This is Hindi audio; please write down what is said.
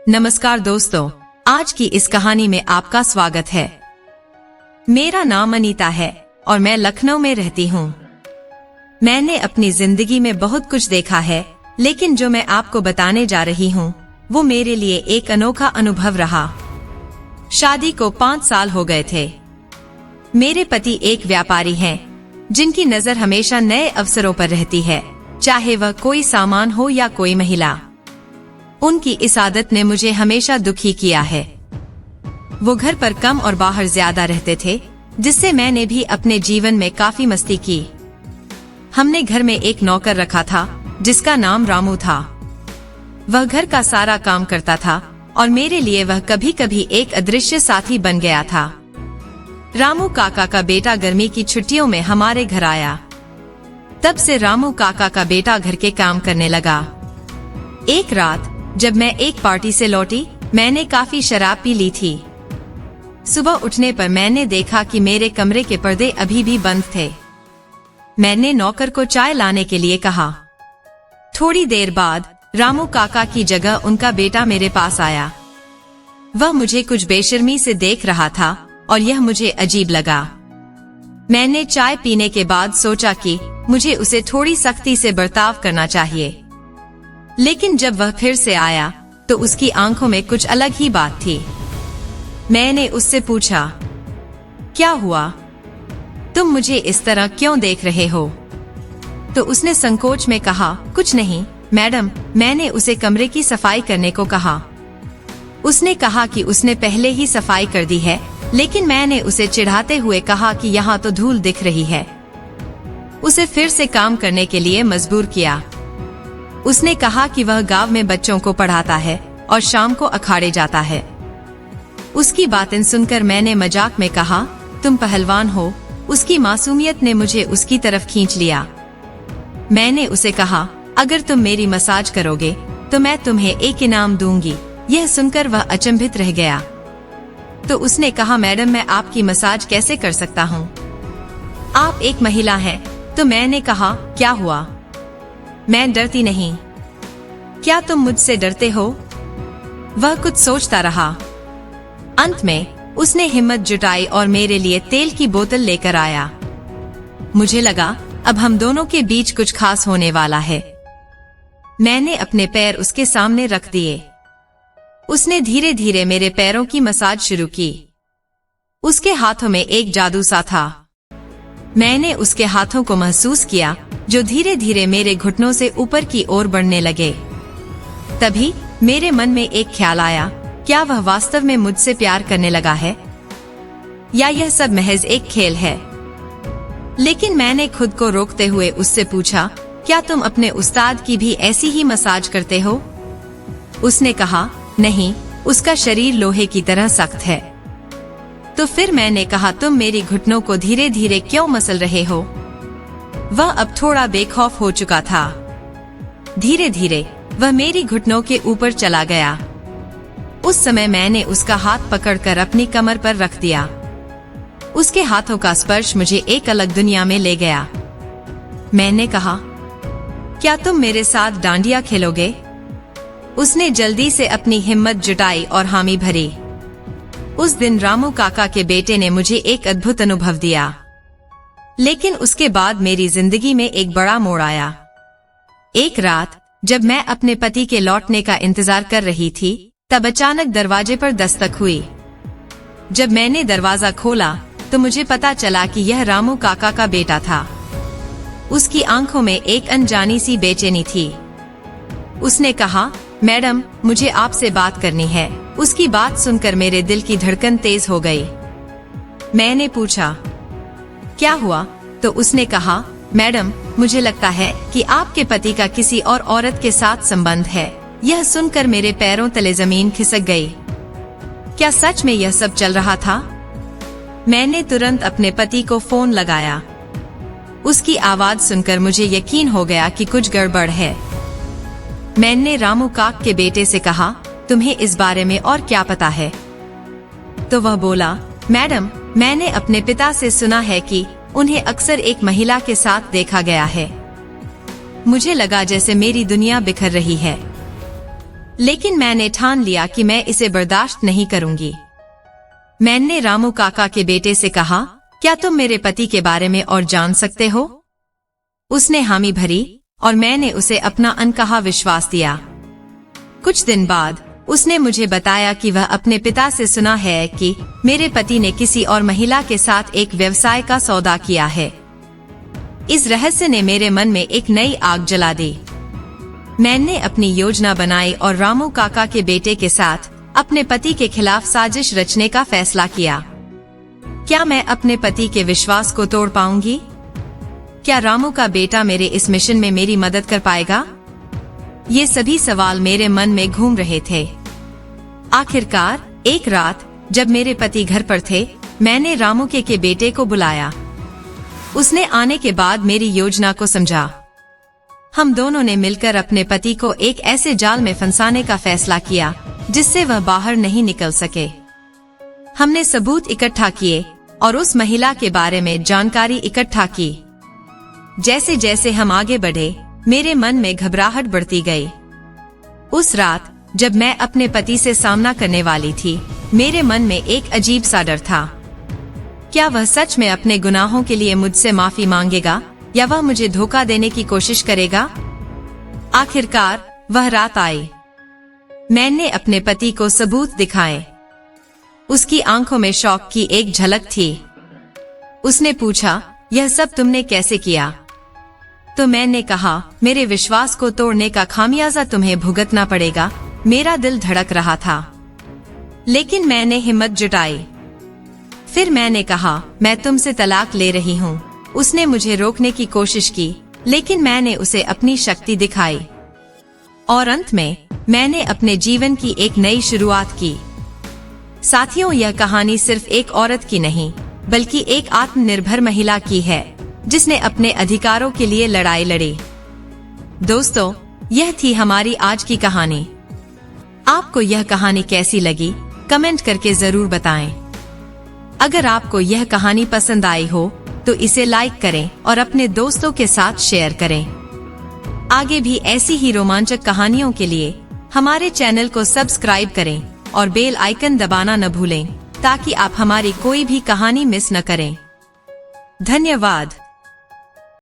नमस्कार दोस्तों, आज की इस कहानी में आपका स्वागत है। मेरा नाम अनीता है और मैं लखनऊ में रहती हूँ। मैंने अपनी जिंदगी में बहुत कुछ देखा है, लेकिन जो मैं आपको बताने जा रही हूँ वो मेरे लिए एक अनोखा अनुभव रहा। शादी को 5 साल हो गए थे। मेरे पति एक व्यापारी हैं, जिनकी नजर हमेशा नए अवसरों पर रहती है, चाहे वह कोई सामान हो या कोई महिला। उनकी इस आदत ने मुझे हमेशा दुखी किया है। वो घर पर कम और बाहर ज्यादा रहते थे, जिससे मैंने भी अपने जीवन में काफी मस्ती की। हमने घर में एक नौकर रखा था जिसका नाम रामू था। वह घर का सारा काम करता था और मेरे लिए वह कभी कभी एक अदृश्य साथी बन गया था। रामू काका का बेटा गर्मी की छुट्टियों में हमारे घर आया। तब से रामू काका का बेटा घर के काम करने लगा। एक रात जब मैं एक पार्टी से लौटी, मैंने काफी शराब पी ली थी। सुबह उठने पर मैंने देखा कि मेरे कमरे के पर्दे अभी भी बंद थे। मैंने नौकर को चाय लाने के लिए कहा। थोड़ी देर बाद रामू काका की जगह उनका बेटा मेरे पास आया। वह मुझे कुछ बेशर्मी से देख रहा था और यह मुझे अजीब लगा। मैंने चाय पीने के बाद सोचा कि मुझे उसे थोड़ी सख्ती से बर्ताव करना चाहिए, लेकिन जब वह फिर से आया तो उसकी आंखों में कुछ अलग ही बात थी। मैंने उससे पूछा, क्या हुआ? तुम मुझे इस तरह क्यों देख रहे हो? तो उसने संकोच में कहा, कुछ नहीं मैडम, मैंने उसे कमरे की सफाई करने को कहा। उसने कहा कि उसने पहले ही सफाई कर दी है, लेकिन मैंने उसे चिढ़ाते हुए कहा कि यहाँ तो धूल दिख रही है। उसे फिर से काम करने के लिए मजबूर किया। उसने कहा कि वह गांव में बच्चों को पढ़ाता है और शाम को अखाड़े जाता है। उसकी बातें सुनकर मैंने मजाक में कहा, तुम पहलवान हो। उसकी मासूमियत ने मुझे उसकी तरफ खींच लिया। मैंने उसे कहा, अगर तुम मेरी मसाज करोगे तो मैं तुम्हें एक इनाम दूंगी। यह सुनकर वह अचंभित रह गया। तो उसने कहा, मैडम मैं आपकी मसाज कैसे कर सकता हूँ? आप एक महिला हैं। तो मैंने कहा, क्या हुआ? मैं डरती नहीं। क्या तुम मुझसे डरते हो? वह कुछ सोचता रहा। अंत में उसने हिम्मत जुटाई और मेरे लिए तेल की बोतल लेकर आया। मुझे लगा अब हम दोनों के बीच कुछ खास होने वाला है। मैंने अपने पैर उसके सामने रख दिए। उसने धीरे धीरे मेरे पैरों की मसाज शुरू की। उसके हाथों में एक जादू सा था। मैंने उसके हाथों को महसूस किया, जो धीरे धीरे मेरे घुटनों से ऊपर की ओर बढ़ने लगे। तभी मेरे मन में एक ख्याल आया, क्या वह वास्तव में मुझसे प्यार करने लगा है या यह सब महज एक खेल है? लेकिन मैंने खुद को रोकते हुए उससे पूछा, क्या तुम अपने उस्ताद की भी ऐसी ही मसाज करते हो? उसने कहा, नहीं, उसका शरीर लोहे की तरह सख्त है। तो फिर मैंने कहा, तुम मेरी घुटनों को धीरे धीरे क्यों मसल रहे हो? वह अब थोड़ा बेखौफ हो चुका था। धीरे धीरे वह मेरी घुटनों के ऊपर चला गया। उस समय मैंने उसका हाथ पकड़कर अपनी कमर पर रख दिया। उसके हाथों का स्पर्श मुझे एक अलग दुनिया में ले गया। मैंने कहा, क्या तुम मेरे साथ डांडिया खेलोगे? उसने जल्दी से अपनी हिम्मत जुटाई और हामी भरी। उस दिन रामू काका के बेटे ने मुझे एक अद्भुत अनुभव दिया। लेकिन उसके बाद मेरी जिंदगी में एक बड़ा मोड़ आया। एक रात जब मैं अपने पति के लौटने का इंतजार कर रही थी, तब अचानक दरवाजे पर दस्तक हुई। जब मैंने दरवाजा खोला तो मुझे पता चला कि यह रामू काका का बेटा था। उसकी आंखों में एक अनजानी सी बेचैनी थी। उसने कहा, मैडम मुझे आपसे बात करनी है। उसकी बात सुनकर मेरे दिल की धड़कन तेज हो गई। मैंने पूछा, क्या हुआ? तो उसने कहा, मैडम मुझे लगता है कि आपके पति का किसी और औरत के साथ संबंध है। यह सुनकर मेरे पैरों तले जमीन खिसक गई। क्या सच में यह सब चल रहा था? मैंने तुरंत अपने पति को फोन लगाया। उसकी आवाज सुनकर मुझे यकीन हो गया कि कुछ गड़बड़ है। मैंने रामू काका के बेटे से कहा, तुम्हें इस बारे में और क्या पता है? तो वह बोला, मैडम मैंने अपने पिता से सुना है कि उन्हें अक्सर एक महिला के साथ देखा गया है। मुझे लगा जैसे मेरी दुनिया बिखर रही है। लेकिन मैंने ठान लिया कि मैं इसे बर्दाश्त नहीं करूंगी। मैंने रामू काका के बेटे से कहा, क्या तुम मेरे पति के बारे में और जान सकते हो? उसने हामी भरी और मैंने उसे अपना अनकहा विश्वास दिया। कुछ दिन बाद उसने मुझे बताया कि वह अपने पिता से सुना है कि मेरे पति ने किसी और महिला के साथ एक व्यवसाय का सौदा किया है। इस रहस्य ने मेरे मन में एक नई आग जला दी। मैंने अपनी योजना बनाई और रामू काका के बेटे के साथ अपने पति के खिलाफ साजिश रचने का फैसला किया। क्या मैं अपने पति के विश्वास को तोड़ पाऊंगी? क्या रामू का बेटा मेरे इस मिशन में मेरी मदद कर पाएगा? ये सभी सवाल मेरे मन में घूम रहे थे। आखिरकार एक रात जब मेरे पति घर पर थे, मैंने रामू के बेटे को बुलाया। उसने आने के बाद मेरी योजना को समझा। हम दोनों ने मिलकर अपने पति को एक ऐसे जाल में फंसाने का फैसला किया जिससे वह बाहर नहीं निकल सके। हमने सबूत इकट्ठा किए और उस महिला के बारे में जानकारी इकट्ठा की। जैसे जैसे हम आगे बढ़े, मेरे मन में घबराहट बढ़ती गई। उस रात जब मैं अपने पति से सामना करने वाली थी, मेरे मन में एक अजीब सा डर था। क्या वह सच में अपने गुनाहों के लिए मुझसे माफी मांगेगा या वह मुझे धोखा देने की कोशिश करेगा? आखिरकार वह रात आई। मैंने अपने पति को सबूत दिखाए। उसकी आंखों में शौक की एक झलक थी। उसने पूछा, यह सब तुमने कैसे किया? तो मैंने कहा, मेरे विश्वास को तोड़ने का खामियाजा तुम्हें भुगतना पड़ेगा। मेरा दिल धड़क रहा था, लेकिन मैंने हिम्मत जुटाई। फिर मैंने कहा, मैं तुमसे तलाक ले रही हूँ। उसने मुझे रोकने की कोशिश की, लेकिन मैंने उसे अपनी शक्ति दिखाई और अंत में मैंने अपने जीवन की एक नई शुरुआत की। साथियों, यह कहानी सिर्फ एक औरत की नहीं, बल्कि एक आत्मनिर्भर महिला की है जिसने अपने अधिकारों के लिए लड़ाई लड़ी। दोस्तों, यह थी हमारी आज की कहानी। आपको यह कहानी कैसी लगी? कमेंट करके जरूर बताएं। अगर आपको यह कहानी पसंद आई हो तो इसे लाइक करें और अपने दोस्तों के साथ शेयर करें। आगे भी ऐसी ही रोमांचक कहानियों के लिए हमारे चैनल को सब्सक्राइब करें और बेल आइकन दबाना न भूलें ताकि आप हमारी कोई भी कहानी मिस न करें। धन्यवाद।